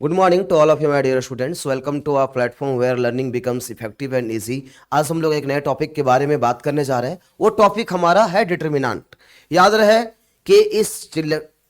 Good morning to all of you my dear students. Welcome to our platform where learning becomes effective and easy. आज हम लोग एक नए topic के बारे में बात करने जा रहे हैं। वो टॉपिक हमारा है डिटर्मिनेंट। याद रहे कि इस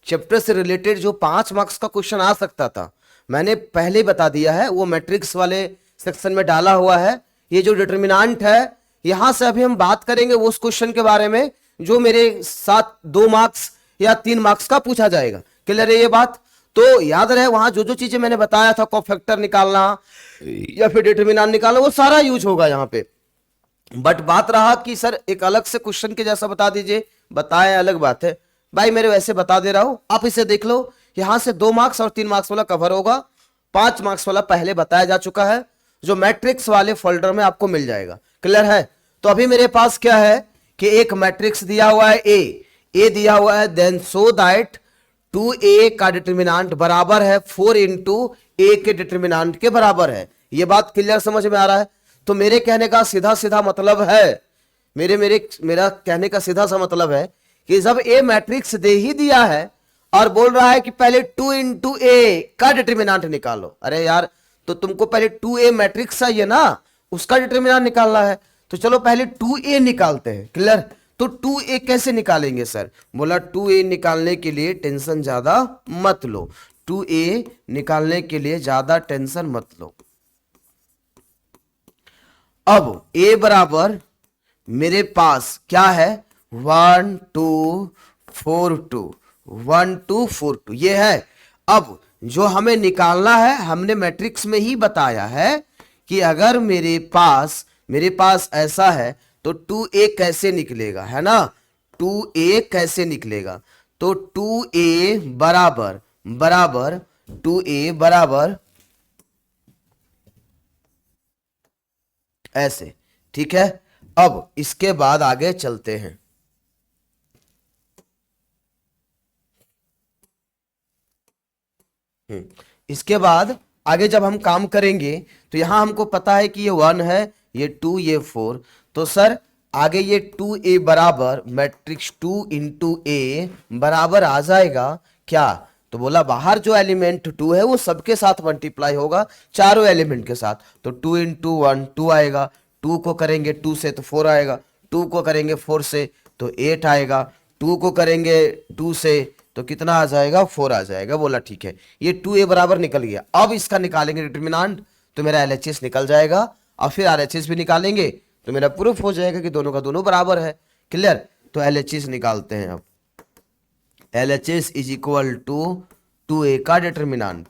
चैप्टर से रिलेटेड जो 5 मार्क्स का क्वेश्चन आ सकता था मैंने पहले ही बता दिया है, वो मैट्रिक्स वाले सेक्शन में डाला हुआ है। ये जो डिटर्मिनेंट है, यहां से अभी हम बात करेंगे उस क्वेश्चन के बारे में जो मेरे साथ 2 मार्क्स या 3 मार्क्स का पूछा जाएगा। क्लियर है ये बात? तो याद रहे वहां जो जो चीजें मैंने बताया था, कोफैक्टर निकालना या फिर डिटर्मिनेंट निकालना, वो सारा यूज होगा यहाँ पे। बट बात रहा कि सर एक अलग से क्वेश्चन के जैसा बता दीजिए, बताए अलग बात है भाई, मेरे वैसे बता दे रहा हूं, आप इसे देख लो। यहां से 2 मार्क्स और 3 मार्क्स वाला कवर होगा। 5 मार्क्स वाला पहले बताया जा चुका है, जो मैट्रिक्स वाले फोल्डर में आपको मिल जाएगा। क्लियर है? तो अभी मेरे पास क्या है कि एक मैट्रिक्स दिया हुआ है, ए दिया हुआ है, देन सो दैट 2a का डिटर्मिनेंट बराबर है 4 इंटू ए के डिटर्मिनेंट के बराबर है। ये बात क्लियर समझ में आ रहा है? तो मेरे कहने का सीधा सीधा मतलब है, मेरा कहने का सीधा सा मतलब है कि जब ए मैट्रिक्स दे ही दिया है और बोल रहा है कि पहले 2 इंटू ए का डिटर्मिनेंट निकालो, अरे यार तो तुमको पहले 2a मैट्रिक्स चाहिए ना, उसका डिटर्मिनेंट निकालना है। तो चलो पहले 2a निकालते हैं। क्लियर? तो 2a कैसे निकालेंगे सर? बोला 2a निकालने के लिए टेंशन ज्यादा मत लो, 2a निकालने के लिए ज्यादा टेंशन मत लो। अब a बराबर मेरे पास क्या है, 1 2 4 2 1 2 4 2 ये है। अब जो हमें निकालना है, हमने मैट्रिक्स में ही बताया है कि अगर मेरे पास ऐसा है तो 2a कैसे निकलेगा, है ना? 2a कैसे निकलेगा? तो 2a बराबर 2a बराबर ऐसे। ठीक है, अब इसके बाद आगे चलते हैं। इसके बाद आगे जब हम काम करेंगे तो यहां हमको पता है कि ये 1 है, ये 2, ये 4। तो सर आगे ये 2a बराबर मैट्रिक्स 2 इंटू ए बराबर आ जाएगा क्या? तो बोला बाहर जो एलिमेंट 2 है वो सबके साथ मल्टीप्लाई होगा, चारों एलिमेंट के साथ। तो 2 इंटू 1 2 आएगा, 2 को करेंगे 2 से तो 4 आएगा, 2 को करेंगे 4 से तो 8 आएगा, 2 को करेंगे 2 से तो कितना आ जाएगा, 4 आ जाएगा। बोला ठीक है, ये 2a बराबर निकल गया। अब इसका निकालेंगे डिटर्मिनेंट तो मेरा LHS निकल जाएगा, और फिर RHS भी निकालेंगे तो मेरा प्रूफ हो जाएगा कि दोनों का दोनों बराबर है। क्लियर? तो LHS निकालते हैं। अब LHS is equal to 2a का डिटर्मिनेंट।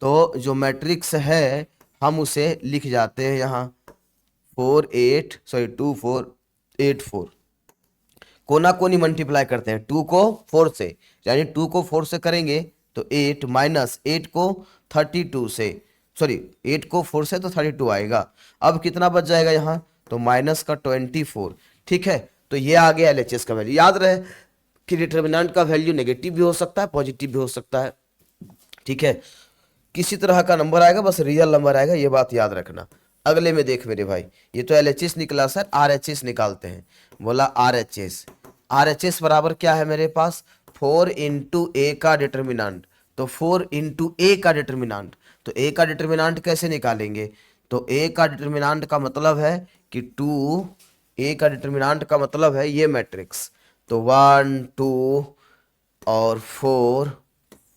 तो जो मैट्रिक्स है हम उसे लिख जाते हैं यहाँ 2 4 8 4। कोना कोनी मल्टीप्लाई करते हैं 2 को 4 से, यानी 2 को 4 से करेंगे तो 8 माइनस 8 को 32 से, सॉरी 8 को 4 से तो 32 आएगा। अब कितना बच जाएगा यहाँ, तो माइनस का 24। ठीक है, तो ये आ गया LHS का वैल्यू। याद रहे कि डिटर्मिनेंट का वैल्यू नेगेटिव भी हो सकता है, पॉजिटिव भी हो सकता है। ठीक है, किसी तरह का नंबर आएगा, बस रियल नंबर आएगा, ये बात याद रखना। अगले में देख मेरे भाई, ये तो LHS निकला सर, RHS निकालते हैं। बोला RHS बराबर क्या है मेरे पास, 4 इंटू ए का डिटर्मिनेंट। तो 4 इंटू ए का डिटर्मिनेंट, तो ए का डिटर्मिनेंट कैसे निकालेंगे? तो ए का डिटर्मिनेंट का मतलब है कि 2, ए का डिटर्मिनेंट का मतलब है ये मैट्रिक्स। तो 1 2 और 4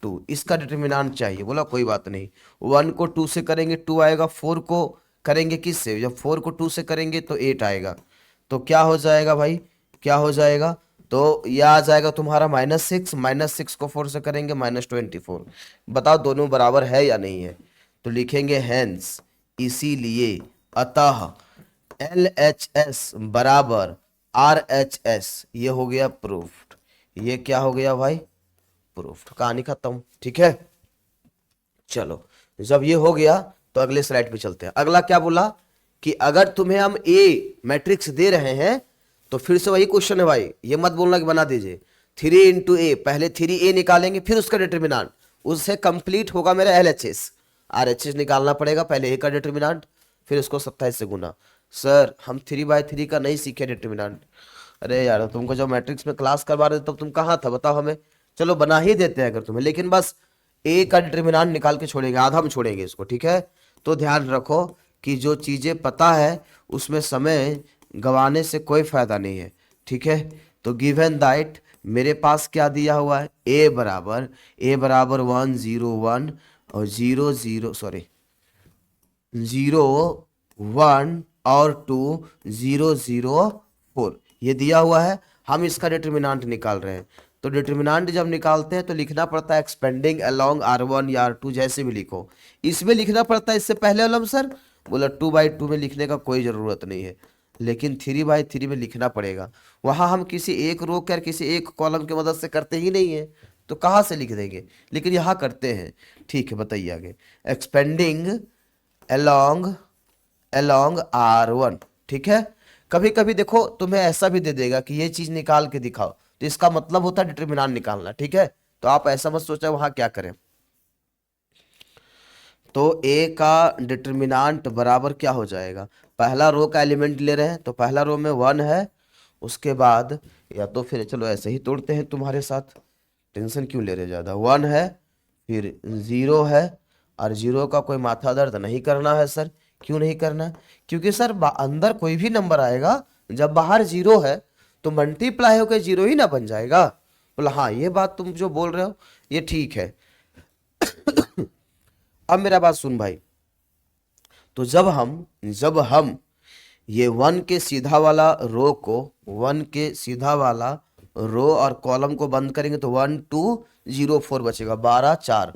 2, इसका डिटर्मिनेंट चाहिए। बोला कोई बात नहीं, 1 को 2 से करेंगे 2 आएगा, 4 को करेंगे किस से, जब 4 को 2 से करेंगे तो 8 आएगा। तो क्या हो जाएगा भाई, क्या हो जाएगा? तो यह आ जाएगा तुम्हारा -6, -6 को 4 से करेंगे -24। बताओ दोनों बराबर है या नहीं है? तो लिखेंगे हेंस, इसीलिए, अतः LHS बराबर RHS। ये हो गया प्रूफ्ड। ये क्या हो गया भाई, प्रूफ्ड। कहानी खत्म। ठीक है, चलो जब ये हो गया तो अगले स्लाइड पे चलते हैं। अगला क्या बोला कि अगर तुम्हें हम ए मैट्रिक्स दे रहे हैं तो फिर से वही क्वेश्चन है भाई, ये मत बोलना कि बना दीजिए 3 इंटू ए, पहले 3a निकालेंगे फिर उसका डिटर्मिनेंट, उससे कंप्लीट होगा मेरा LHS। RHS निकालना पड़ेगा, पहले ए का डिटर्मिनेंट फिर उसको 27 से गुना। सर हम 3/3 का नहीं सीखे डिटर्मिनेंट। अरे यार तुमको जब मैट्रिक्स में क्लास करवा रहे थे तब तुम कहाँ था बताओ हमें। चलो बना ही देते हैं अगर तुम्हें, लेकिन बस ए का डिटर्मिनेंट निकाल के छोड़ेंगे, आधा में छोड़ेंगे इसको, ठीक है। तो ध्यान रखो कि जो चीजें पता है उसमें समय गंवाने से कोई फायदा नहीं है, ठीक है। तो गिवन दैट मेरे पास क्या दिया हुआ है, ए बराबर 1 0 1 और 0 0 सॉरी 0 1 और 2 0 0 4 ये दिया हुआ है। हम इसका डिटर्मिनेंट निकाल रहे हैं। तो डिटर्मिनेंट जब निकालते हैं तो लिखना पड़ता है एक्सपेंडिंग अलोंग R1 या R2, जैसे भी लिखो। इसमें लिखना पड़ता है इससे पहले वाला सर, बोला 2/2 में लिखने का कोई ज़रूरत नहीं है, लेकिन 3/3 में लिखना पड़ेगा। वहाँ हम किसी एक रो कर किसी एक कॉलम की मदद से करते ही नहीं है, तो कहाँ से लिख देंगे, लेकिन यहाँ करते हैं, ठीक है। बताइए आगे, एक्सपेंडिंग अलोंग R1, ठीक है। कभी कभी देखो तुम्हें ऐसा भी दे देगा कि ये चीज निकाल के दिखाओ, तो इसका मतलब होता है डिटर्मिनेंट निकालना, ठीक है। तो आप ऐसा मत सोचा वहां क्या करें। तो ए का डिटर्मिनेंट बराबर क्या हो जाएगा, पहला रो का एलिमेंट ले रहे हैं तो पहला रो में 1 है, उसके बाद या तो फिर चलो ऐसे ही तोड़ते हैं तुम्हारे साथ, टेंशन क्यों ले रहे ज़्यादा। 1 है, फिर 0 है, और 0 का कोई माथा दर्द नहीं करना है सर। क्यों नहीं करना, क्योंकि सर अंदर कोई भी नंबर आएगा जब बाहर 0 है तो मल्टीप्लाई होकर 0 ही ना बन जाएगा। बोला हाँ ये बात तुम जो बोल रहे हो ये ठीक है। अब मेरा बात सुन भाई, तो जब हम ये 1 के सीधा वाला रो को 1 के सीधा वाला रो और कॉलम को बंद करेंगे तो 1 2 0 4 बचेगा, 12 4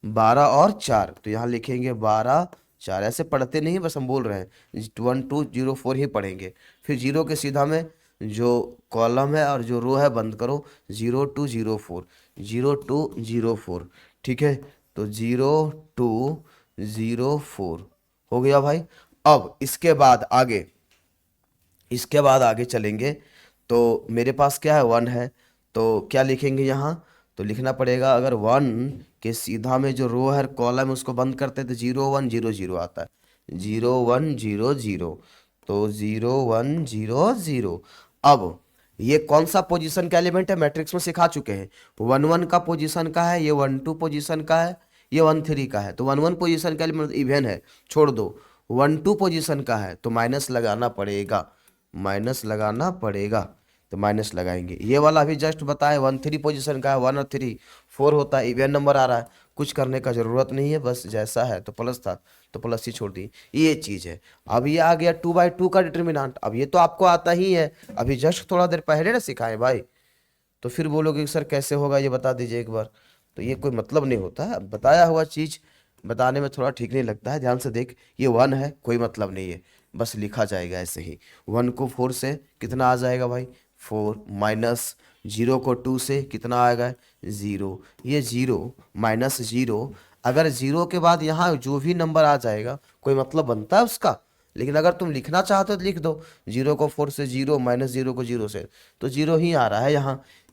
12 और 4, तो यहाँ लिखेंगे 12 4। ऐसे पढ़ते नहीं, बस हम बोल रहे हैं 1 2 0 4 ही पढ़ेंगे। फिर 0 के सीधा में जो कॉलम है और जो रो है बंद करो, 0 2 0 4 0 2 0 4, ठीक है। तो 0 2 0 4 हो गया भाई। अब इसके बाद आगे चलेंगे तो मेरे पास क्या है 1 है, तो क्या लिखेंगे यहाँ, तो लिखना पड़ेगा अगर 1 के सीधा में जो रो है कॉलम है उसको बंद करते हैं तो 0 1 0 0 आता है, 0 1 0 0, तो 0 1 0 0। अब ये कौन सा पोजीशन का एलिमेंट है, मैट्रिक्स में सिखा चुके हैं, 1 1 का पोजीशन का है, ये 1 2 पोजीशन का है, ये 1 3 का है। तो 1 1 पोजीशन का एलिमेंट इवन है, छोड़ दो। 1 2 पोजीशन का है तो माइनस लगाना पड़ेगा, तो माइनस लगाएंगे। ये वाला अभी जस्ट बताए 1 3 पोजीशन का है, 1 और 3 4 होता है, इवन नंबर आ रहा है, कुछ करने का जरूरत नहीं है, बस जैसा है तो प्लस था तो प्लस ही छोड़ दी, ये चीज है। अब ये आ गया 2/2 का डिटर्मिनेंट, अब ये तो आपको आता ही है, अभी जस्ट थोड़ा देर पहले ना सिखाए भाई, तो फिर बोलोगे सर कैसे होगा ये बता दीजिए एक बार। तो ये कोई मतलब नहीं होता है, बताया हुआ चीज बताने में थोड़ा ठीक नहीं लगता है। ध्यान से देख, ये 1 है, कोई मतलब नहीं है, बस लिखा जाएगा ऐसे ही। 1 को 4 से कितना आ जाएगा भाई 4, माइनस 0 को 2 से कितना आएगा 0, ये 0 माइनस 0। अगर 0 के बाद यहाँ जो भी नंबर आ जाएगा कोई मतलब बनता है उसका, लेकिन अगर तुम लिखना चाहते हो तो लिख दो 0 को 4 से 0 माइनस 0 को 0 से, तो 0 ही आ रहा है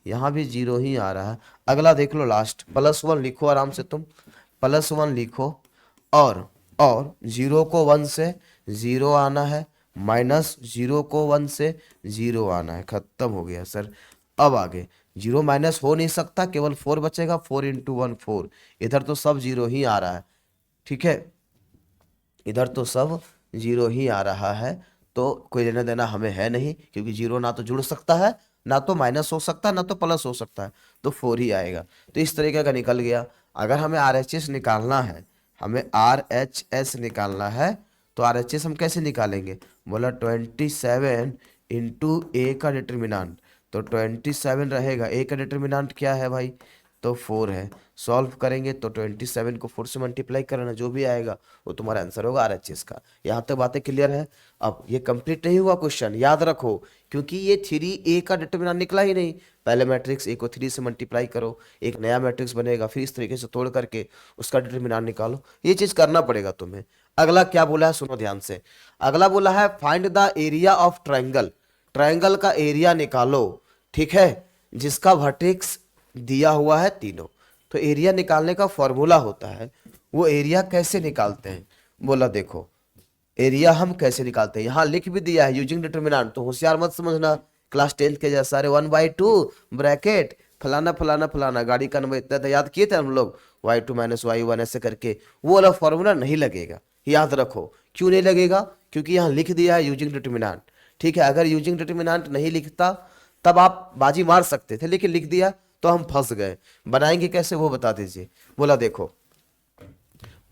यहाँ भी 0 ही आ रहा है। अगला देख लो लास्ट, +1 लिखो आराम से तुम, +1 लिखो, और 0 को 1 से 0 आना है, माइनस 0 को 1 से 0 आना है, खत्म हो गया सर। अब आगे 0 माइनस हो नहीं सकता, केवल 4 बचेगा, 4 × 1 4, इधर तो सब 0 ही आ रहा है, ठीक है, इधर तो सब 0 ही आ रहा है, तो कोई लेना देना हमें है नहीं, क्योंकि 0 ना तो जुड़ सकता है, ना तो माइनस हो सकता है, ना तो प्लस हो सकता है, तो 4 ही आएगा। तो इस तरीके का निकल गया। अगर हमें RHS निकालना है, तो RHS हम कैसे निकालेंगे, बोला 27 × A का डिटर्मिनेंट, तो 27 रहेगा, A का डिटर्मिनेंट क्या है भाई, तो 4 है। सॉल्व करेंगे तो 27 को 4 से मल्टीप्लाई करना, जो भी आएगा वो तुम्हारा आंसर होगा RHS का। यहाँ तक बातें क्लियर है। अब ये कंप्लीट नहीं हुआ क्वेश्चन, याद रखो, क्योंकि ये 3A का डिटर्मिनेंट निकला ही नहीं। पहले मैट्रिक्स A को 3 से मल्टीप्लाई करो, एक नया मैट्रिक्स बनेगा, फिर इस तरीके से तोड़ करके उसका डिटर्मिनेंट निकालो, ये चीज करना पड़ेगा तुम्हें। अगला क्या बोला है सुनो ध्यान से, अगला बोला है find the area of triangle, triangle का एरिया निकालो, ठीक है, जिसका वर्टेक्स दिया हुआ है तीनों। तो एरिया निकालने का फॉर्मूला होता है, वो एरिया कैसे निकालते हैं, बोला देखो एरिया हम कैसे निकालते हैं, यहाँ लिख भी दिया है यूजिंग डिटर्मिनेंट, तो होशियार मत समझना क्लास 10th के जैसा, अरे 1/2 ब्रैकेट फलाना फलाना फलाना, गाड़ी का नंबर इतना याद किए थे हम लोग, y2 माइनस y1 ऐसे करके वो वाला फॉर्मूला नहीं लगेगा, याद रखो। क्यों नहीं लगेगा? क्योंकि यहाँ लिख दिया है यूजिंग डिटर्मिनेंट। ठीक है, अगर यूजिंग डिटर्मिनेंट नहीं लिखता तब आप बाजी मार सकते थे, लेकिन लिख दिया तो हम फंस गए। बनाएंगे कैसे वो बता दीजिए। बोला देखो,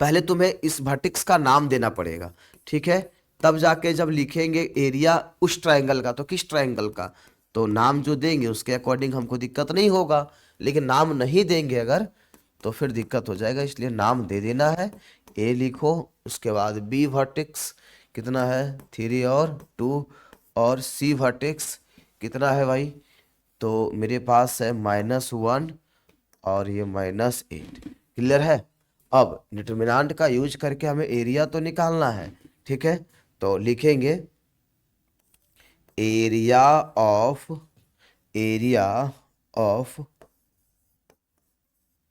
पहले तुम्हें इस वर्टेक्स का नाम देना पड़ेगा, ठीक है, तब जाके जब लिखेंगे एरिया उस ट्रायंगल का, तो किस ट्रायंगल का, तो नाम जो देंगे उसके अकॉर्डिंग हमको दिक्कत नहीं होगा। लेकिन नाम नहीं देंगे अगर, तो फिर दिक्कत हो जाएगा, इसलिए नाम दे देना है। ए लिखो, उसके बाद बी वर्टेक्स कितना है 3 और 2, और सी वर्टेक्स कितना है भाई, तो मेरे पास है -1 और ये -8। क्लियर है? अब डिटर्मिनेंट का यूज करके हमें एरिया तो निकालना है, ठीक है, तो लिखेंगे area of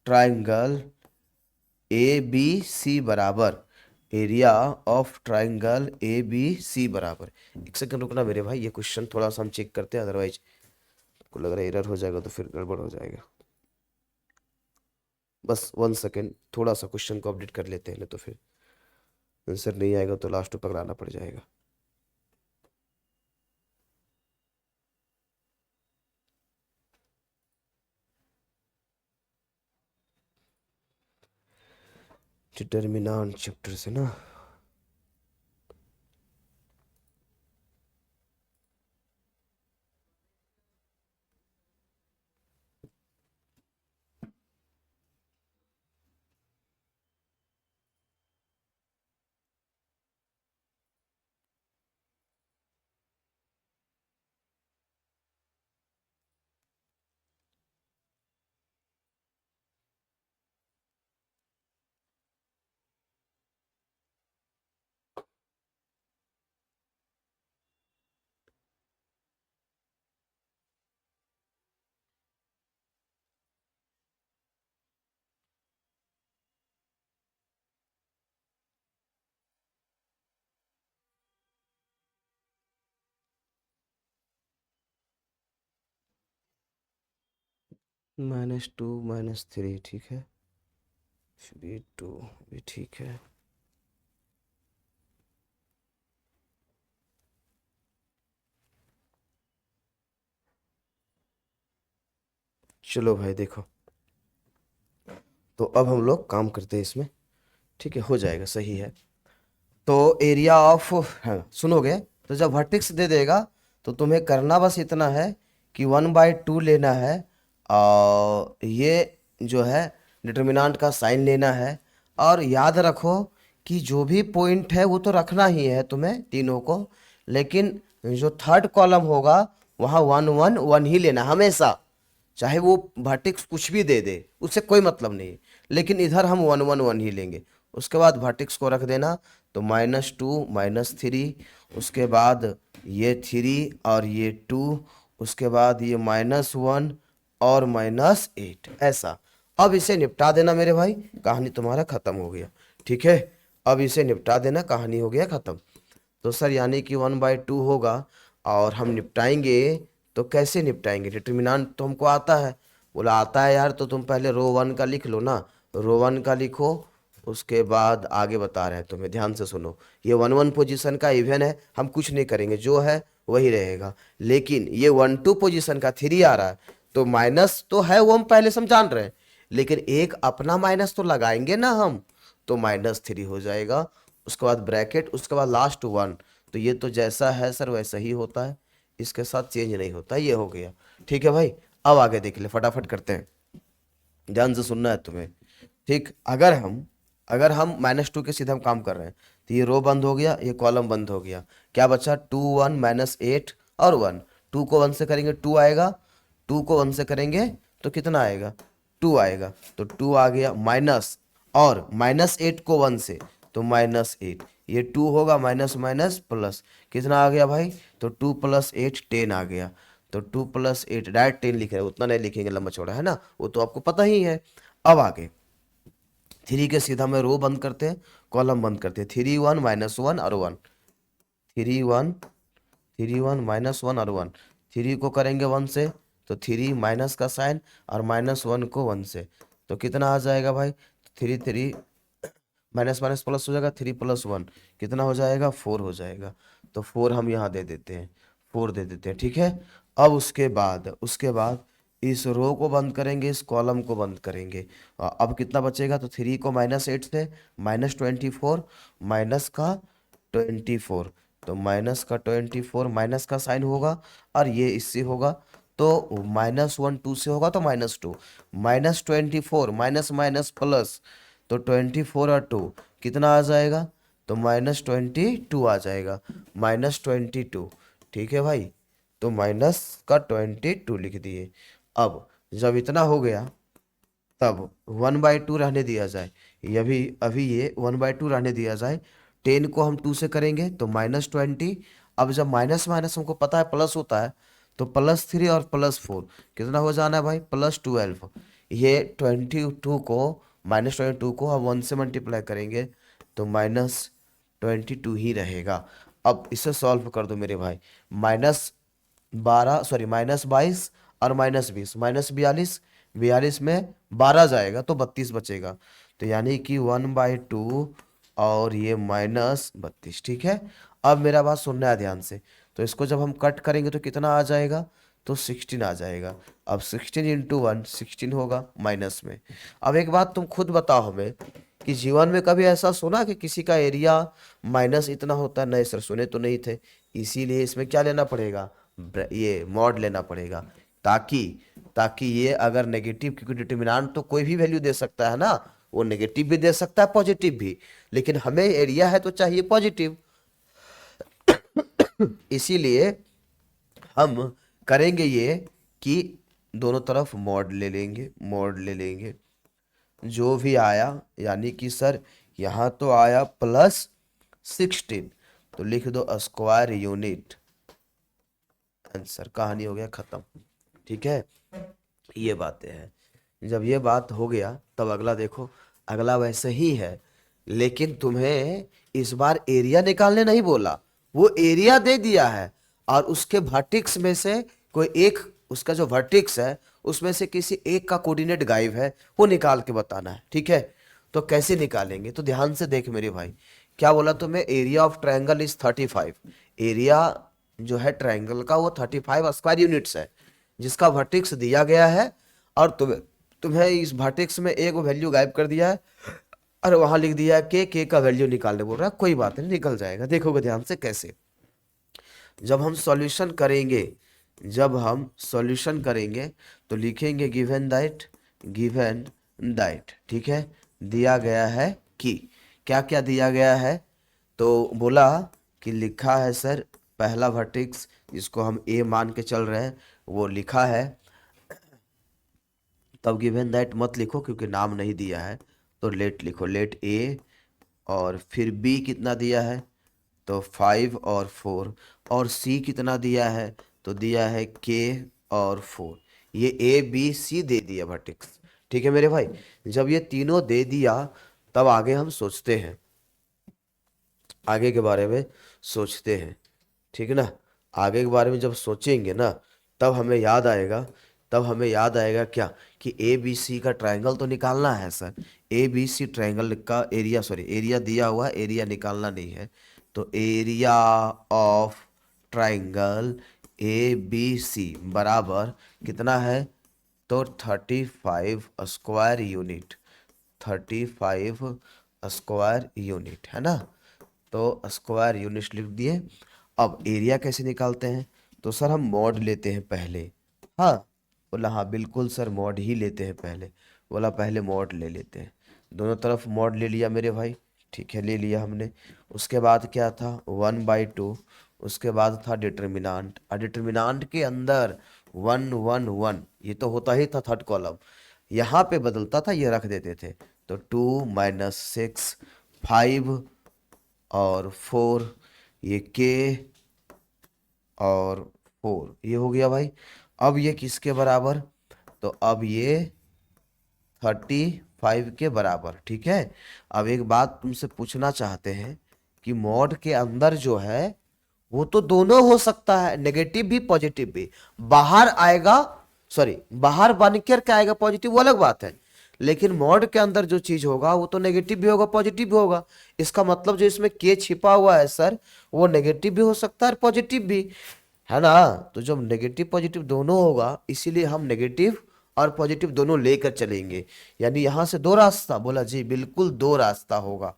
triangle A B C बराबर, area of triangle A B C बराबर। एक सेकंड रुकना मेरे भाई, ये क्वेश्चन थोड़ा सा हम चेक करते हैं, अदरवाइज को लग रहा है एरर हो जाएगा तो फिर गड़बड़ हो जाएगा। बस 1 सेकेंड, थोड़ा सा क्वेश्चन को अपडेट कर लेते हैं, नहीं तो फिर आंसर नहीं आएगा तो लास्ट में पकड़ाना पड़ जाएगा। डिटर्मिनेंट चैप्टर से ना, -2 -3, ठीक है, B2 भी ठीक है। चलो भाई देखो, तो अब हम लोग काम करते हैं इसमें, ठीक है, हो जाएगा, सही है। तो एरिया ऑफ, हाँ सुनोगे, तो जब वर्टेक्स दे देगा तो तुम्हें करना बस इतना है कि 1/2 लेना है, और ये जो है डिटर्मिनेंट का साइन लेना है। और याद रखो कि जो भी पॉइंट है वो तो रखना ही है तुम्हें तीनों को, लेकिन जो थर्ड कॉलम होगा वहाँ 1 1 1 ही लेना हमेशा, चाहे वो वर्टेक्स कुछ भी दे दे उससे कोई मतलब नहीं, लेकिन इधर हम 1 1 1 ही लेंगे। उसके बाद वर्टेक्स को रख देना, तो -2 -3, उसके बाद ये 3 और ये 2, उसके बाद ये -1 और -8, ऐसा। अब इसे निपटा देना मेरे भाई, कहानी तुम्हारा खत्म हो गया, ठीक है, अब इसे निपटा देना, कहानी हो गया खत्म। तो सर यानी कि 1/2 होगा, और हम निपटाएंगे तो कैसे निपटाएंगे, डिटर्मिनेंट तो हमको आता है। बोला आता है यार, तो तुम पहले रो 1 का लिख लो ना, रो 1 का लिखो, उसके बाद आगे बता रहे हैं तुम्हें, ध्यान से सुनो। ये 1 1 पोजीशन का इवन है, हम कुछ नहीं करेंगे, जो है वही रहेगा। लेकिन ये 1 2 पोजीशन का 3 आ रहा है, तो माइनस तो है वो हम पहले से हम जान रहे हैं, लेकिन एक अपना माइनस तो लगाएंगे ना हम, तो -3 हो जाएगा। उसके बाद ब्रैकेट, उसके बाद लास्ट 1, तो ये तो जैसा है सर वैसा ही होता है, इसके साथ चेंज नहीं होता। ये हो गया, ठीक है भाई। अब आगे देख ले, फटाफट करते हैं, ध्यान से सुनना है तुम्हें, ठीक। अगर हम -2 के सीधे हम काम कर रहे हैं, तो ये रो बंद हो गया, ये कॉलम बंद हो गया, क्या बचा 2 1 -8 और 1। 2 को 1 से करेंगे 2 आएगा, 2 को 1 से करेंगे तो कितना आएगा 2 आएगा, तो 2 आ गया माइनस, और -8 को 1 से तो -8, ये 2 होगा माइनस माइनस प्लस, कितना आ गया भाई, तो 2 + 8 10 आ गया, तो 2 + 8 डायरेक्ट 10 लिख रहे हैं, उतना नहीं लिखेंगे लंबा चौड़ा, है ना, वो तो आपको पता ही है। अब आगे 3 के सीधा में रो बंद करते हैं, कॉलम बंद करते हैं, 3 1 -1 और 1, 3 1 3 1 -1 और 1, 3 को करेंगे 1 से तो 3 माइनस का साइन, और -1 को 1 से तो कितना आ जाएगा भाई, 3 माइनस माइनस प्लस हो जाएगा, 3 + 1 कितना हो जाएगा, 4 हो जाएगा। तो 4 हम यहाँ दे देते हैं, 4 दे देते हैं, ठीक है। अब उसके बाद इस रो को बंद करेंगे, इस कॉलम को बंद करेंगे। अब कितना बचेगा, तो 3 को -8 से -24 माइनस का 24, तो -24 माइनस का साइन होगा और ये इससे होगा, तो -1 2 से होगा तो -2, -24 माइनस माइनस प्लस, तो 24 और 2 कितना आ जाएगा, तो -22 आ जाएगा, -22, ठीक है भाई। तो माइनस का 22 लिख दिए। अब जब इतना हो गया तब 1/2 रहने दिया जाए, ये भी अभी ये 1/2 रहने दिया जाए। 10 को हम 2 से करेंगे तो -20। अब जब माइनस माइनस हमको पता है प्लस होता है, तो +3 और +4 कितना हो जाना है भाई, +12। ये 22 को -22 को हम 1 से मल्टीप्लाई करेंगे तो -22 ही रहेगा। अब इसे सॉल्व कर दो मेरे भाई, -22 और -20, -42, 42 में 12 जाएगा तो 32 बचेगा। तो यानी कि 1/2 और ये -32, ठीक है। अब मेरा बात सुनना है ध्यान से, तो इसको जब हम कट करेंगे तो कितना आ जाएगा, तो 16 आ जाएगा। अब 16 × 1 16 होगा माइनस में। अब एक बात तुम खुद बताओ हमें कि जीवन में कभी ऐसा सुना कि किसी का एरिया माइनस इतना होता है, नहीं सर सुने तो नहीं थे। इसीलिए इसमें क्या लेना पड़ेगा, ये मॉड लेना पड़ेगा, ताकि ताकि ये अगर नेगेटिव, क्योंकि डिटर्मिनेंट तो कोई भी वैल्यू दे सकता है ना, वो नेगेटिव भी दे सकता है पॉजिटिव भी, लेकिन हमें एरिया है तो चाहिए पॉजिटिव। इसीलिए हम करेंगे ये कि दोनों तरफ मॉड ले लेंगे, जो भी आया, यानी कि सर यहाँ तो आया +16, तो लिख दो स्क्वायर यूनिट, आंसर, कहानी हो गया खत्म, ठीक है। ये बातें हैं। जब ये बात हो गया तब अगला देखो, अगला वैसे ही है, लेकिन तुम्हें इस बार एरिया निकालने नहीं बोला, वो एरिया दे दिया है और उसके वर्टेक्स में से कोई एक, उसका जो वर्टेक्स है उसमें से किसी एक का कोऑर्डिनेट गायब है, वो निकाल के बताना है, ठीक है। तो कैसे निकालेंगे, तो ध्यान से देख मेरे भाई, क्या बोला तुम्हें, area of triangle is 35। Area जो है ट्रायंगल का वो 35 स्क्वायर यूनिट्स है, जिसका वर्टेक्स दिया गया है, और तुम्हें तुम्हें इस वर्टेक्स में एक वैल्यू गायब कर दिया है और वहां लिख दिया है के का वैल्यू निकालने बोल रहा है। कोई बात नहीं, निकल जाएगा, देखोगे ध्यान से कैसे। जब हम सॉल्यूशन करेंगे तो लिखेंगे गिवन दैट, ठीक है। दिया गया है कि क्या क्या दिया गया है, तो बोला कि लिखा है सर पहला वर्टेक्स जिसको हम ए मान के चल रहे हैं वो लिखा है, तब गिवन दैट मत लिखो क्योंकि नाम नहीं दिया है, तो लेट लिखो, लेट ए, और फिर बी कितना दिया है, तो 5 और 4, और सी कितना दिया है, तो दिया है के और 4। ये ए बी सी दे दिया वर्टेक्स, ठीक है मेरे भाई। जब ये तीनों दे दिया तब आगे हम सोचते हैं, आगे के बारे में सोचते हैं, ठीक है ना। आगे के बारे में जब सोचेंगे ना तब हमें याद आएगा क्या, कि ए बी सी का ट्रायंगल तो निकालना है sir. A B C triangle का एरिया, एरिया दिया हुआ, एरिया निकालना नहीं है, तो area of triangle A B C बराबर कितना है, तो 35 स्क्वायर यूनिट, 35 स्क्वायर यूनिट है ना, तो स्क्वायर यूनिट लिख दिए। अब एरिया कैसे निकालते हैं, तो सर हम मॉड लेते हैं पहले। हाँ, बोला हाँ बिल्कुल सर मॉड ही लेते हैं पहले, बोला पहले मॉड ले लेते हैं। दोनों तरफ मॉड ले लिया मेरे भाई, ठीक है ले लिया हमने। उसके बाद क्या था, 1/2, उसके बाद था डिटर्मिनांट, और डिटर्मिनांट के अंदर 1 1 1, ये तो होता ही था थर्ड कॉलम, यहाँ पे बदलता था, ये रख देते थे। तो 2 - 6 5 और 4, ये के और 4, ये हो गया भाई। अब ये किसके बराबर, तो अब ये 35 के बराबर, ठीक है। अब एक बात तुमसे पूछना चाहते हैं कि मॉड के अंदर जो है वो तो दोनों हो सकता है, नेगेटिव भी पॉजिटिव भी, बाहर आएगा, बाहर बन कर के आएगा पॉजिटिव, वो अलग बात है, लेकिन मॉड के अंदर जो चीज होगा वो तो नेगेटिव भी होगा पॉजिटिव भी होगा। इसका मतलब जो इसमें के छिपा हुआ है सर, वो नेगेटिव भी हो सकता है और पॉजिटिव भी, है ना। तो जब नेगेटिव पॉजिटिव दोनों होगा, इसीलिए हम नेगेटिव और पॉजिटिव दोनों लेकर चलेंगे। यानी यहां से दो रास्ता, बोला जी बिल्कुल दो रास्ता होगा।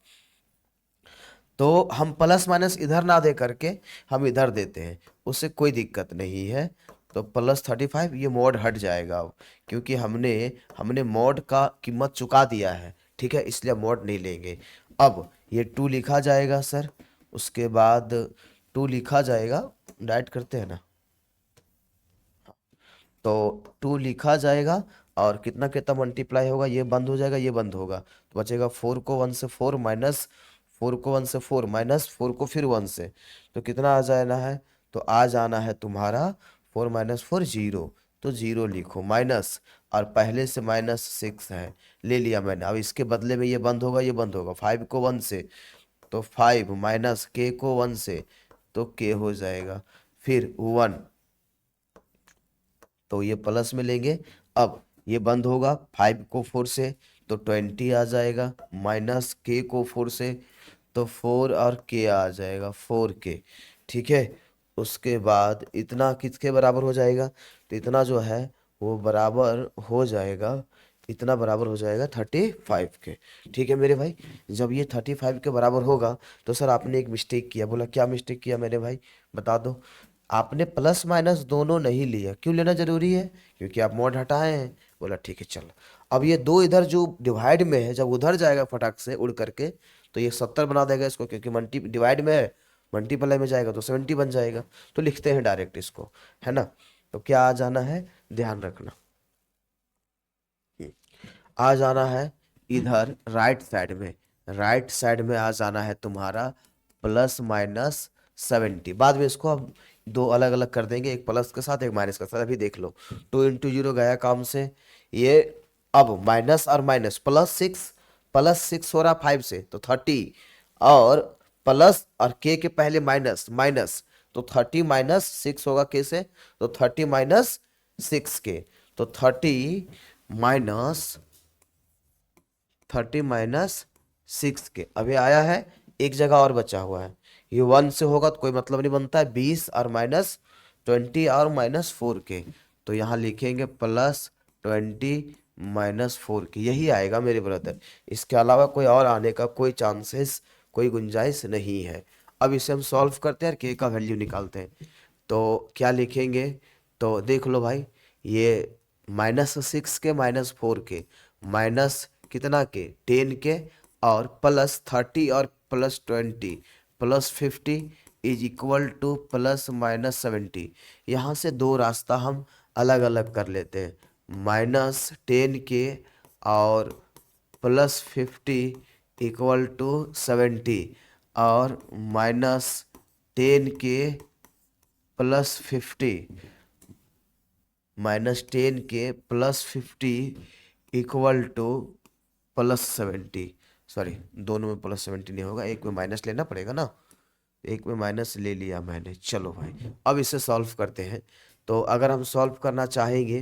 तो हम प्लस माइनस इधर ना दे करके हम इधर देते हैं, उससे कोई दिक्कत नहीं है। तो +35 ये मॉड हट जाएगा अब, क्योंकि हमने हमने मॉड का कीमत चुका दिया है, ठीक है, इसलिए मॉड नहीं लेंगे। अब ये 2 लिखा जाएगा सर, उसके बाद 2 लिखा जाएगा, डाइट करते हैं ना, तो 2 लिखा जाएगा और कितना कितना मल्टीप्लाई होगा, ये बंद हो जाएगा, ये बंद होगा, तो बचेगा 4 को 1 से 4 माइनस 4 को 1 से 4 माइनस 4 को फिर 1 से, तो कितना आ जाना है, तो आ जाना है तुम्हारा 4 माइनस 4 0, तो 0 लिखो माइनस, और पहले से -6 है, ले लिया मैंने। अब इसके बदले में ये बंद होगा, ये बंद होगा, 5 को 1 से तो 5 माइनस के को 1 से तो के हो जाएगा, फिर 1, तो ये प्लस में लेंगे। अब ये बंद होगा 5 को 4 से तो 20 आ जाएगा, माइनस के को 4 से तो 4 और के आ जाएगा 4 के, ठीक है। उसके बाद इतना किसके बराबर हो जाएगा, तो इतना जो है वो बराबर हो जाएगा, इतना बराबर हो जाएगा 35 के, ठीक है मेरे भाई। जब ये 35 के बराबर होगा तो सर आपने एक मिस्टेक किया। बोला क्या मिस्टेक किया मेरे भाई, बता दो। आपने प्लस माइनस दोनों नहीं लिया, क्यों लेना जरूरी है, क्योंकि आप मॉड हटाए हैं। बोला ठीक है चलो। अब ये दो इधर जो डिवाइड में है, जब उधर जाएगा फटाक से उड़ करके, तो ये 70 बना देगा इसको, क्योंकि मल्टी डिवाइड में है, मल्टीप्लाई में जाएगा तो 70 बन जाएगा। तो लिखते हैं डायरेक्ट इसको, है ना। तो क्या आ जाना है, ध्यान रखना, आ जाना है इधर राइट साइड में, राइट साइड में आ जाना है तुम्हारा +-70। बाद में इसको हम दो अलग अलग कर देंगे, एक प्लस के साथ एक माइनस के साथ। अभी देख लो 2 × 0 गया काम से ये। अब माइनस और माइनस, +6 हो रहा 5 से तो 30, और प्लस और के पहले माइनस माइनस, तो 30 -6 होगा के से, तो 30 -6 के, तो 30 - 6 के अभी आया है, एक जगह और बचा हुआ है। ये 1 से होगा तो कोई मतलब नहीं बनता है, 20 और -20 और -4 के, तो यहाँ लिखेंगे +20 -4 के, यही आएगा मेरे ब्रदर। इसके अलावा कोई और आने का कोई चांसेस, कोई गुंजाइश नहीं है। अब इसे हम सॉल्व करते हैं और के का वैल्यू निकालते हैं। तो क्या लिखेंगे, तो देख लो भाई, ये -6 के -4 के, माइनस कितना के 10 के, और +30 और +20 +50 इज इक्वल टू +-70। यहाँ से दो रास्ता हम अलग अलग कर लेते हैं, -10 के और +50 इक्वल टू 70, और -10 के +50 -10 के +50 इक्वल टू +70। सॉरी, दोनों में +70 नहीं होगा, एक में माइनस लेना पड़ेगा ना, एक में माइनस ले लिया मैंने। चलो भाई अब इसे सॉल्व करते हैं। तो अगर हम सॉल्व करना चाहेंगे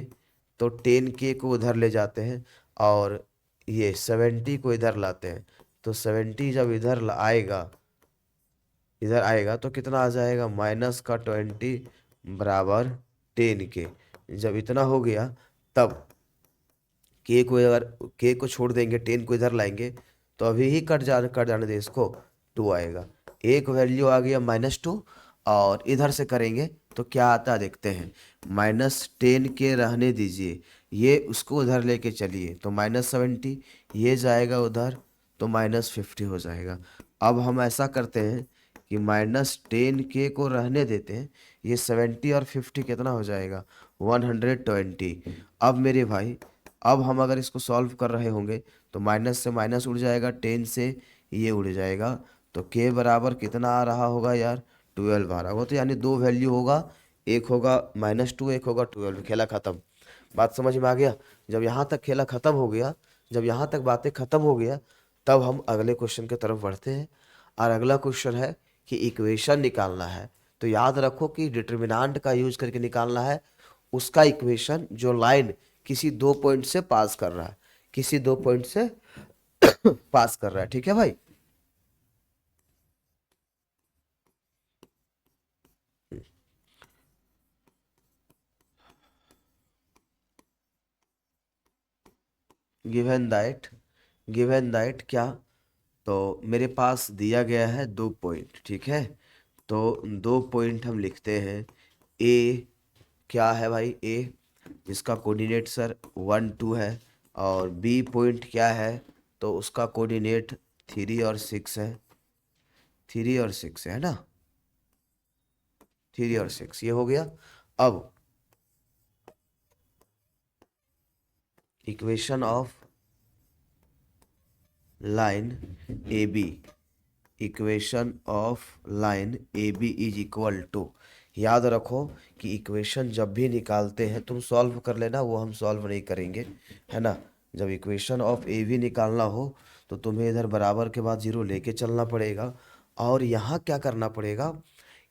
तो 10 के को उधर ले जाते हैं और ये 70 को इधर लाते हैं, तो 70 जब आएगा, इधर आएगा तो कितना आ जाएगा, -20 बराबर 10 के। जब इतना हो गया तब के को, अगर के को छोड़ देंगे 10 को इधर लाएंगे तो अभी ही कट जाने दे इसको, 2 आएगा। एक वैल्यू आ गया -2, और इधर से करेंगे तो क्या आता है देखते हैं, -10 के रहने दीजिए, ये उसको उधर लेके चलिए तो -70, ये जाएगा उधर तो -50 हो जाएगा। अब हम ऐसा करते हैं कि -10 के को रहने देते हैं, ये 70 और 50 कितना हो जाएगा, 120। अब मेरे भाई, अब हम अगर इसको सॉल्व कर रहे होंगे तो माइनस से माइनस उड़ जाएगा, 10 से ये उड़ जाएगा, तो के बराबर कितना आ रहा होगा यार, 12 आ रहा होगा। तो यानी दो वैल्यू होगा, एक होगा -2, एक होगा 12, खेला खत्म। बात समझ में आ गया। जब यहाँ तक खेला खत्म हो गया, जब यहाँ तक बातें खत्म हो गया, तब हम अगले क्वेश्चन की तरफ बढ़ते हैं। और अगला क्वेश्चन है कि इक्वेशन निकालना है। तो याद रखो कि डिटर्मिनेंट का यूज करके निकालना है उसका इक्वेशन जो लाइन किसी दो पॉइंट से पास कर रहा है। किसी दो पॉइंट से पास कर रहा है, ठीक है भाई। गिवन दैट क्या, तो मेरे पास दिया गया है दो पॉइंट, ठीक है। तो दो पॉइंट हम लिखते हैं। ए क्या है भाई, ए जिसका कोऑर्डिनेट सर 1 2 है, और बी पॉइंट क्या है, तो उसका कोऑर्डिनेट 3 और 6 है। 3 और 6 है ना, 3 और 6 ये हो गया। अब equation of line A B, equation of line A B is equal to, याद रखो कि इक्वेशन जब भी निकालते हैं तुम सॉल्व कर लेना, वो हम सॉल्व नहीं करेंगे, है ना। जब इक्वेशन ऑफ ए बी निकालना हो तो तुम्हें इधर बराबर के बाद जीरो लेके चलना पड़ेगा, और यहाँ क्या करना पड़ेगा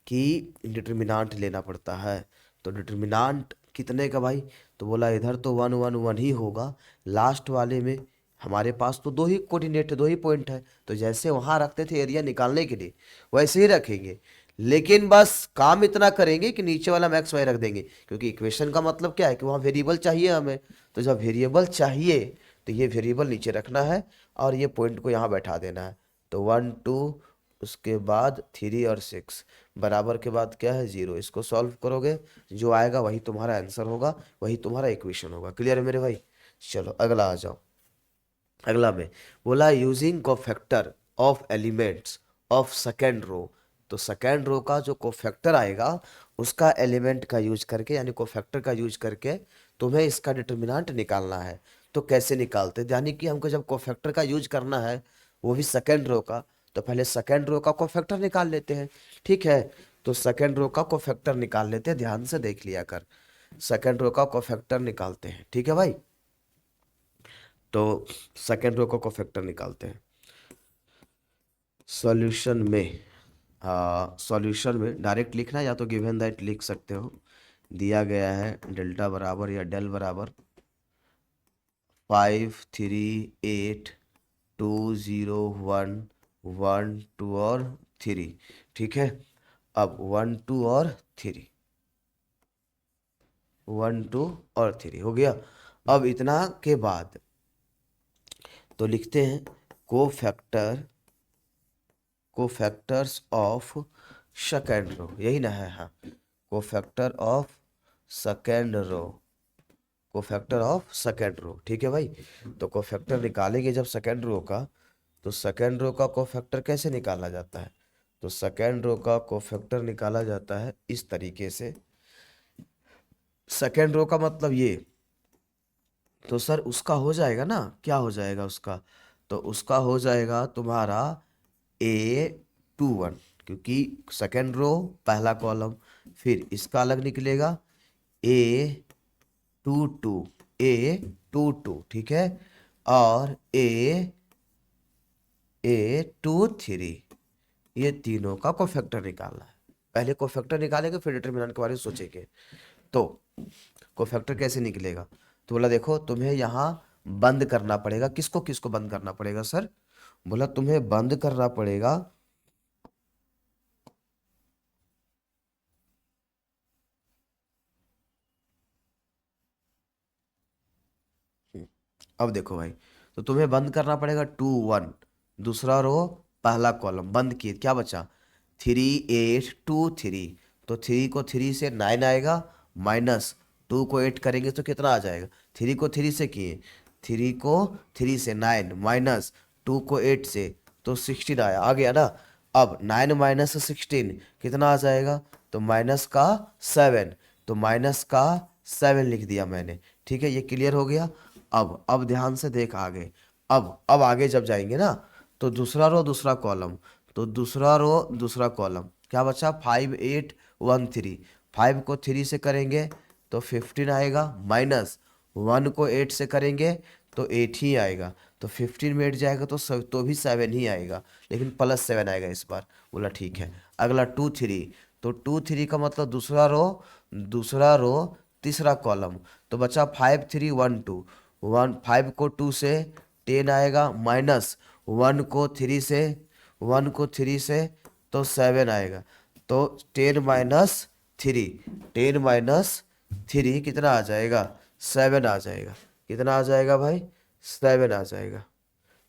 कि डिटर्मिनांट लेना पड़ता है। तो डिटर्मिनांट कितने का भाई, तो बोला इधर तो 1 1 1 ही होगा, लास्ट वाले में हमारे पास तो दो ही कोऑर्डिनेट है, दो ही पॉइंट है, तो जैसे वहाँ रखते थे एरिया निकालने के लिए वैसे ही रखेंगे, लेकिन बस काम इतना करेंगे कि नीचे वाला मैक्स वाई रख देंगे, क्योंकि इक्वेशन का मतलब क्या है कि वहाँ वेरिएबल चाहिए हमें। तो जब वेरिएबल चाहिए तो ये वेरिएबल नीचे रखना है और ये पॉइंट को यहाँ बैठा देना है। तो 1 2, उसके बाद 3 और 6, बराबर के बाद क्या है 0, इसको सॉल्व करोगे जो आएगा वही तुम्हारा आंसर होगा, वही तुम्हारा इक्वेशन होगा। क्लियर है मेरे भाई। चलो अगला आ जाओ। अगला में बोला using cofactor of elements of second row, तो सेकेंड रो का जो कोफैक्टर आएगा उसका एलिमेंट का यूज करके, यानी कोफैक्टर का यूज करके तुम्हें इसका डिटर्मिनेंट निकालना है। तो कैसे निकालते हैं, यानी कि हमको जब कोफैक्टर का यूज करना है वो भी सेकेंड रो का, तो पहले सेकेंड रो का कोफैक्टर निकाल लेते हैं, ठीक है। तो सेकेंड रो का कोफैक्टर निकाल लेते हैं, ध्यान से देख लिया कर, सेकेंड रो का कोफैक्टर निकालते हैं, ठीक है भाई। तो सेकेंड रो का कोफैक्टर निकालते हैं। सॉल्यूशन में, सॉल्यूशन में डायरेक्ट लिखना या तो गिवन दैट लिख सकते हो। दिया गया है डेल्टा बराबर या डेल बराबर 5 3 8 2 0 1 1 2 और 3, ठीक है। अब 1 2 और 3, 1 2 और 3 हो गया। अब इतना के बाद तो लिखते हैं कोफैक्टर्स ऑफ सेकेंड रो, यही ना है, हाँ, cofactor of second row, cofactor of second row, ठीक है भाई। तो कोफैक्टर निकालेंगे जब सेकेंड रो का, तो सेकेंड रो का कोफैक्टर कैसे निकाला जाता है, तो सेकेंड रो का कोफैक्टर निकाला जाता है इस तरीके से। सेकेंड रो का मतलब ये, तो सर उसका हो जाएगा ना, क्या हो जाएगा उसका, तो उसका हो जाएगा तुम्हारा A21, क्योंकि सेकेंड रो पहला कॉलम, फिर इसका अलग निकलेगा A22, A22, ठीक है, और A23, ये तीनों का कोफैक्टर निकालना है। पहले कोफैक्टर निकालेंगे फिर डिटरमिनेंट के बारे में सोचेंगे। तो कोफैक्टर कैसे निकलेगा, तो बोला देखो तुम्हें यहाँ बंद करना पड़ेगा, किसको किसको बंद करना पड़ेगा सर, बोला तुम्हें बंद करना पड़ेगा अब देखो भाई, तो तुम्हें बंद करना पड़ेगा 2 1, दूसरा रो पहला कॉलम बंद किए, क्या बचा 3 8 2 3, तो 3 को 3 से 9 आएगा, माइनस 2 को 8 करेंगे तो कितना आ जाएगा, 3 को 3 से किए, 3 को 3 से 9 माइनस 2 को 8 से, तो 16 आया, आ गया ना। अब 9 - 16 कितना आ जाएगा, तो -7, तो -7 लिख दिया मैंने, ठीक है, ये क्लियर हो गया। अब ध्यान से देख आगे, अब आगे जब जाएंगे ना, तो दूसरा रो दूसरा कॉलम, तो दूसरा रो दूसरा कॉलम क्या बचा 5 8 1 3, 5 को 3 से करेंगे तो 15 आएगा, माइनस 1 को 8 से करेंगे तो 8 ही आएगा, तो 15 में 8 जाएगा तो भी 7 ही आएगा, लेकिन +7 आएगा इस बार, बोला ठीक है। अगला 2 3, तो 2 3 का मतलब दूसरा रो तीसरा कॉलम, तो बचा 5 3 1 2, 5 को 2 से 10 आएगा, माइनस 1 को 3 से तो 7 आएगा। तो 10 माइनस 3 कितना आ जाएगा, 7 आ जाएगा। कितना आ जाएगा भाई, 7 आ जाएगा।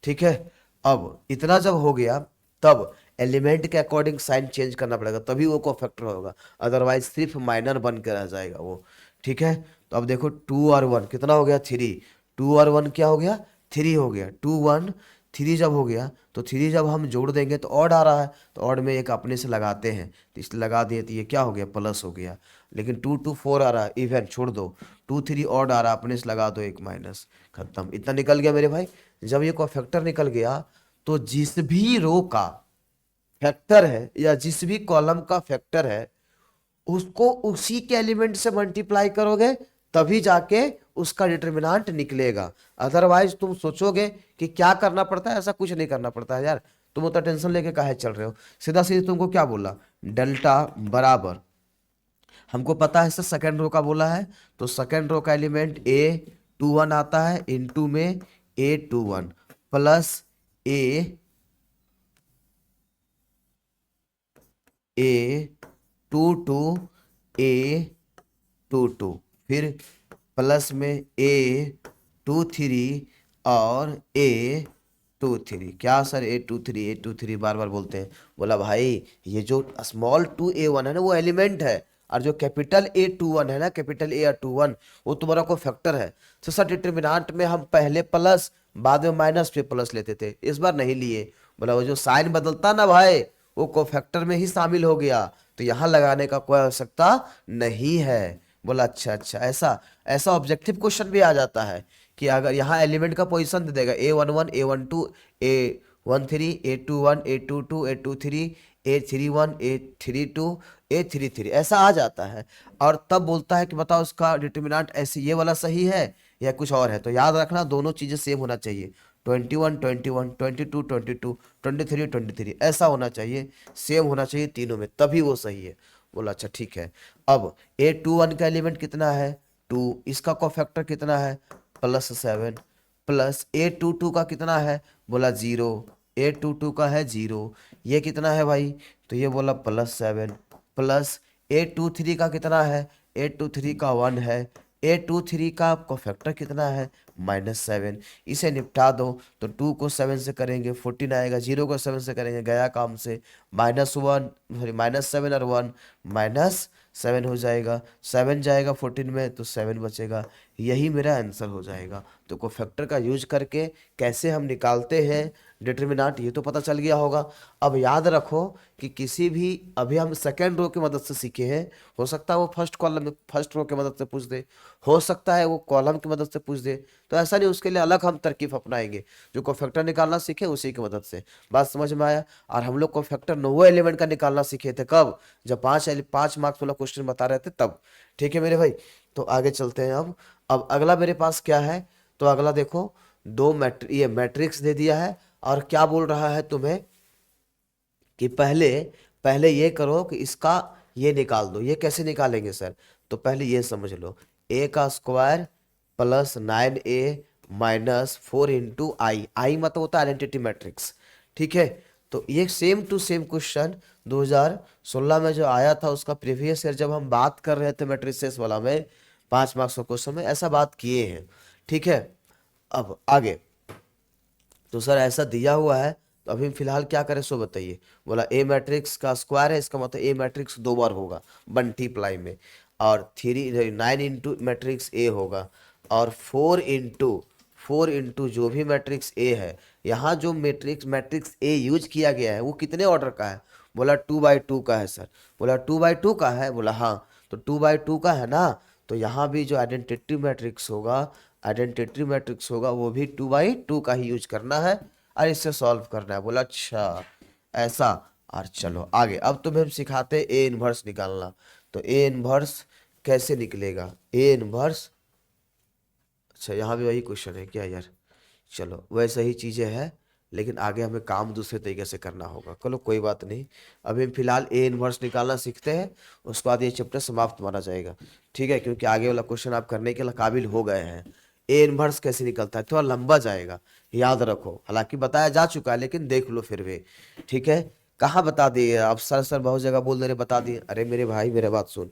ठीक है, अब इतना जब हो गया तब एलिमेंट के अकॉर्डिंग साइन चेंज करना पड़ेगा, तभी वो कोफैक्टर होगा, अदरवाइज सिर्फ माइनर बन के रह जाएगा वो। ठीक है, तो अब देखो 2 और 1 कितना हो गया, 3। 2 और 1 क्या हो गया, 3 हो गया। 2 1 3 जब हो गया तो 3 जब हम जोड़ देंगे तो ऑड आ रहा है, तो ऑड में एक अपने से लगाते हैं, तो इसलिए लगा दिए तो ये क्या हो गया, प्लस हो गया। लेकिन 2 2 4 आ रहा है, इवन छोड़ दो। 2 3 ऑड आ रहा है, अपने से लगा दो एक माइनस, खत्म। इतना निकल गया मेरे भाई। जब ये कोफैक्टर निकल गया तो जिस भी रो का फैक्टर है या जिस भी कॉलम का फैक्टर है उसको उसी के एलिमेंट से मल्टीप्लाई करोगे तभी जाके उसका डिटर्मिनेंट निकलेगा। अदरवाइज तुम सोचोगे कि क्या करना पड़ता है, ऐसा कुछ नहीं करना पड़ता है यार। तुम उतना टेंशन लेके काहे चल रहे हो, सीधा सीधा तुमको क्या बोला, डेल्टा बराबर, हमको पता है सर सेकेंड रो का बोला है, तो सेकेंड रो का एलिमेंट A21 आता है, इनटू में A21 प्लस A22 A22 फिर प्लस में A23 और A23। क्या सर A23 बार बार बोलते हैं, बोला भाई ये जो स्मॉल 2A1 है ना वो एलिमेंट है, और जो कैपिटल A21 है ना, कैपिटल A21 वो तुम्हारा को फैक्टर है। तो सर डिटर्मिनेंट में हम पहले प्लस बाद में माइनस पे प्लस लेते थे, इस बार नहीं लिए। बोला वो जो साइन बदलता ना भाई वो कोफैक्टर में ही शामिल हो गया, तो यहाँ लगाने का कोई आवश्यकता नहीं है। बोला अच्छा अच्छा, ऐसा ऐसा ऑब्जेक्टिव क्वेश्चन भी आ जाता है कि अगर यहाँ एलिमेंट का पोजीशन दे देगा A11 A12 A13 A21 A22 A23 A31 A32 A33 ऐसा आ जाता है, और तब बोलता है कि बताओ उसका डिटर्मिनेंट ऐसे ये वाला सही है या कुछ और है। तो याद रखना दोनों चीजें सेम होना चाहिए, 21 21 22 22 23 23 ऐसा होना चाहिए, सेम होना चाहिए तीनों में, तभी वो सही है। बोला अच्छा ठीक है। अब A21 का एलिमेंट कितना है, 2, इसका कोफैक्टर कितना है, +7, प्लस A22 का कितना है, बोला 0, A22 का है 0, ये कितना है भाई, तो ये बोला +7, प्लस A23 का कितना है, A23 का 1 है, A23 का कोफैक्टर कितना है, -7। इसे निपटा दो तो 2 को 7 से करेंगे 14 आएगा, 0 को 7 से करेंगे गया काम से, -1 सॉरी -7 और 1 -7 हो जाएगा, 7 जाएगा 14 में तो 7 बचेगा, यही मेरा आंसर हो जाएगा। तो कोफैक्टर का यूज करके कैसे हम निकालते हैं डिटर्मिनेंट ये तो पता चल गया होगा। अब याद रखो कि किसी भी, अभी हम सेकेंड रो की मदद से सीखे हैं, हो सकता है वो फर्स्ट कॉलम फर्स्ट रो की मदद से पूछ दे, हो सकता है वो कॉलम की मदद से पूछ दे, तो ऐसा नहीं, उसके लिए अलग हम तरकीब अपनाएंगे। जो कोफैक्टर निकालना सीखे उसी की मदद से, बात समझ में आया। और हम लोग कोफैक्टर नोवो एलिमेंट का निकालना सीखे थे कब, जब 5 मार्क्स वाला क्वेश्चन बता रहे थे तब। ठीक है मेरे भाई, तो आगे चलते हैं। अब अगला मेरे पास क्या है, तो अगला देखो ये मैट्रिक्स दे दिया है, और क्या बोल रहा है तुम्हें कि पहले पहले ये करो कि इसका ये निकाल दो। ये कैसे निकालेंगे सर, तो पहले ये समझ लो, A का square plus 9A minus 4 into I मतलब होता है आइडेंटिटी मैट्रिक्स। ठीक है, तो ये सेम टू सेम क्वेश्चन 2016 में जो आया था उसका प्रीवियस ईयर जब हम बात कर रहे थे मैट्रिसेस वाला में 5 मार्क्स का क्वेश्चन में ऐसा बात किए हैं। ठीक है, अब आगे, तो सर ऐसा दिया हुआ है तो अभी फिलहाल क्या करें सो बताइए। बोला ए मैट्रिक्स का स्क्वायर है, इसका मतलब ए मैट्रिक्स 2 बार होगा मल्टीप्लाई में, और 9 इंटू मैट्रिक्स ए होगा, और 4 इंटू जो भी मैट्रिक्स ए है, यहाँ जो मैट्रिक्स ए यूज किया गया है वो कितने ऑर्डर का है, बोला 2/2 का है सर। बोला 2/2 का है, बोला हाँ, तो 2/2 का है ना, तो यहाँ भी जो आइडेंटिटी मैट्रिक्स होगा वो भी 2/2 का ही यूज करना है और इससे सॉल्व करना है। बोला अच्छा ऐसा, और चलो आगे, अब तुम्हें हम सिखाते हैं ए इनवर्स निकालना। तो ए इनवर्स कैसे निकलेगा, ए इनवर्स, अच्छा यहाँ भी वही क्वेश्चन है क्या यार, चलो वैसे ही चीज़ें हैं, लेकिन आगे हमें काम दूसरे तरीके से करना होगा। चलो कोई बात नहीं, अभी हम फिलहाल ए इनवर्स निकालना सीखते हैं, उसके बाद ये चैप्टर समाप्त माना जाएगा। ठीक है, क्योंकि आगे वाला क्वेश्चन आप करने के लिए काबिल हो गए हैं। ए इनवर्स कैसे निकलता है, थोड़ा लंबा जाएगा, याद रखो। हालांकि बताया जा चुका है लेकिन देख लो फिर भी, ठीक है। कहाँ बता दिए अब, सर बहुत जगह बोल दे रहे बता दिए। अरे मेरे भाई मेरे बात सुन,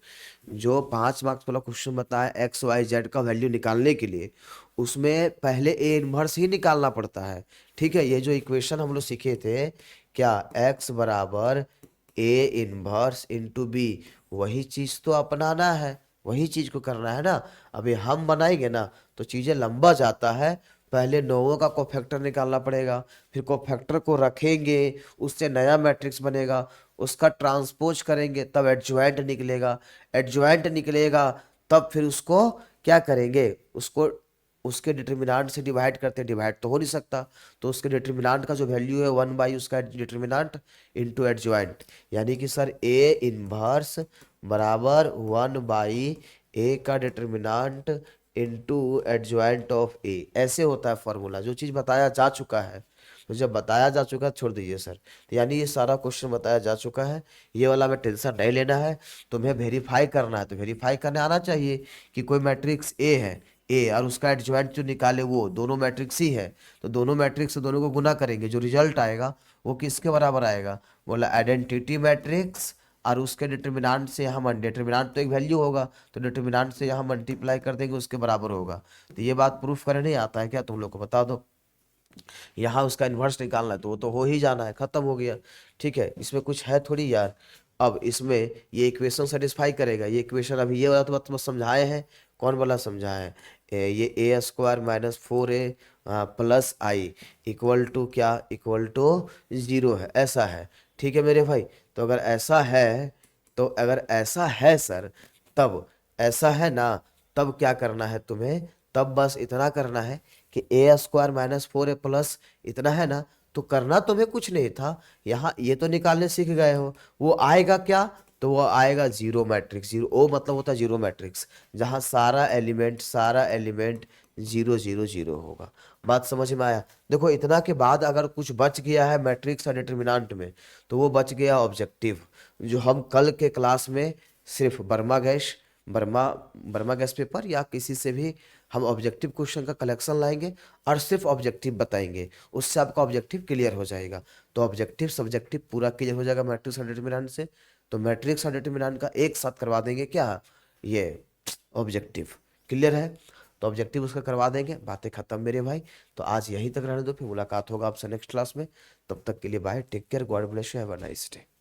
जो 5 मार्क्स वाला क्वेश्चन बताया एक्स वाई जेड का वैल्यू निकालने के लिए, उसमें पहले ए इनवर्स ही निकालना पड़ता है, ठीक है। ये जो इक्वेशन हम लोग सीखे थे, क्या एक्स बराबर ए इनवर्स इंटू बी, वही चीज तो अपनाना है, वही चीज को करना है ना। अभी हम बनाएंगे ना तो चीजें लंबा जाता है। पहले नोवों का कोफैक्टर निकालना पड़ेगा, फिर कोफैक्टर को रखेंगे, उससे नया मैट्रिक्स बनेगा, उसका ट्रांसपोज करेंगे तब एडजॉइंट निकलेगा, एडजॉइंट निकलेगा तब फिर उसको क्या करेंगे, उसको उसके डिटर्मिनांट से डिवाइड करते हैं, डिवाइड तो हो नहीं सकता, तो उसके डिटर्मिनांट का जो वैल्यू है 1 बाई उसका डिटर्मिनांट इंटू एडजॉइंट, यानी कि सर ए इनवर्स बराबर 1 बाई ए का डिटर्मिनांट इंटू एडजॉइंट ऑफ ए, ऐसे होता है फॉर्मूला। जो चीज़ बताया जा चुका है, तो जब बताया जा चुका है छोड़ दीजिए सर, तो यानी ये सारा क्वेश्चन बताया जा चुका है, ये वाला में टेंशन नहीं लेना है। तुम्हें वेरीफाई करना है तो वेरीफाई करने आना चाहिए कि कोई मैट्रिक्स ए है, ए और उसका एडजॉइंट जो निकाले वो दोनों मैट्रिक्स ही है, तो दोनों मैट्रिक्स से दोनों को गुना करेंगे, जो रिजल्ट आएगा वो किसके बराबर आएगा, बोला आइडेंटिटी मैट्रिक्स, और उसके डिटर्मिनांट से हम डिटर्मिनांट तो एक वैल्यू होगा, तो डिटर्मिनांट से यहाँ मल्टीप्लाई कर देंगे उसके बराबर होगा। तो ये बात प्रूफ करने नहीं आता है क्या, तुम लोग को बता दो। यहाँ उसका इन्वर्स निकालना है तो वो तो हो ही जाना है, खत्म हो गया, ठीक है। इसमें कुछ है थोड़ी यार। अब इसमें ये इक्वेशन सेटिस्फाई करेगा, ये इक्वेशन अभी ये वाला तो बस समझाए हैं, कौन वाला समझाए हैं, ये A square minus 4a plus I equal to क्या, इक्वल टू 0 है, ऐसा है, ठीक है मेरे भाई। तो अगर ऐसा है, तो अगर ऐसा है सर, तब ऐसा है ना, तब क्या करना है तुम्हें, तब बस इतना करना है कि ए स्क्वायर माइनस 4a प्लस इतना है ना, तो करना तुम्हें कुछ नहीं था। यहाँ ये तो निकालने सीख गए हो, वो आएगा क्या, तो वो आएगा जीरो मैट्रिक्स, जीरो ओ मतलब होता है जीरो मैट्रिक्स, जहाँ सारा एलिमेंट 0 0 0 होगा। बात समझ में आया। देखो इतना के बाद अगर कुछ बच गया है मैट्रिक्स और डिटर्मिनेंट में, तो वो बच गया ऑब्जेक्टिव, जो हम कल के क्लास में सिर्फ बर्मा बर्मा गैस पेपर या किसी से भी हम ऑब्जेक्टिव क्वेश्चन का कलेक्शन लाएंगे और सिर्फ ऑब्जेक्टिव बताएंगे, उससे आपका ऑब्जेक्टिव क्लियर हो जाएगा। तो ऑब्जेक्टिव सब्जेक्टिव पूरा क्लियर हो जाएगा मैट्रिक्स और डिटर्मिनेंट से, तो मैट्रिक्स और डिटर्मिनेंट का एक साथ करवा देंगे क्या, ये ऑब्जेक्टिव, क्लियर है। तो ऑब्जेक्टिव उसका करवा देंगे, बातें खत्म मेरे भाई। तो आज यहीं तक रहने दो, फिर मुलाकात होगा आपसे नेक्स्ट क्लास में। तब तक के लिए bye, take care, God bless you, have a nice day.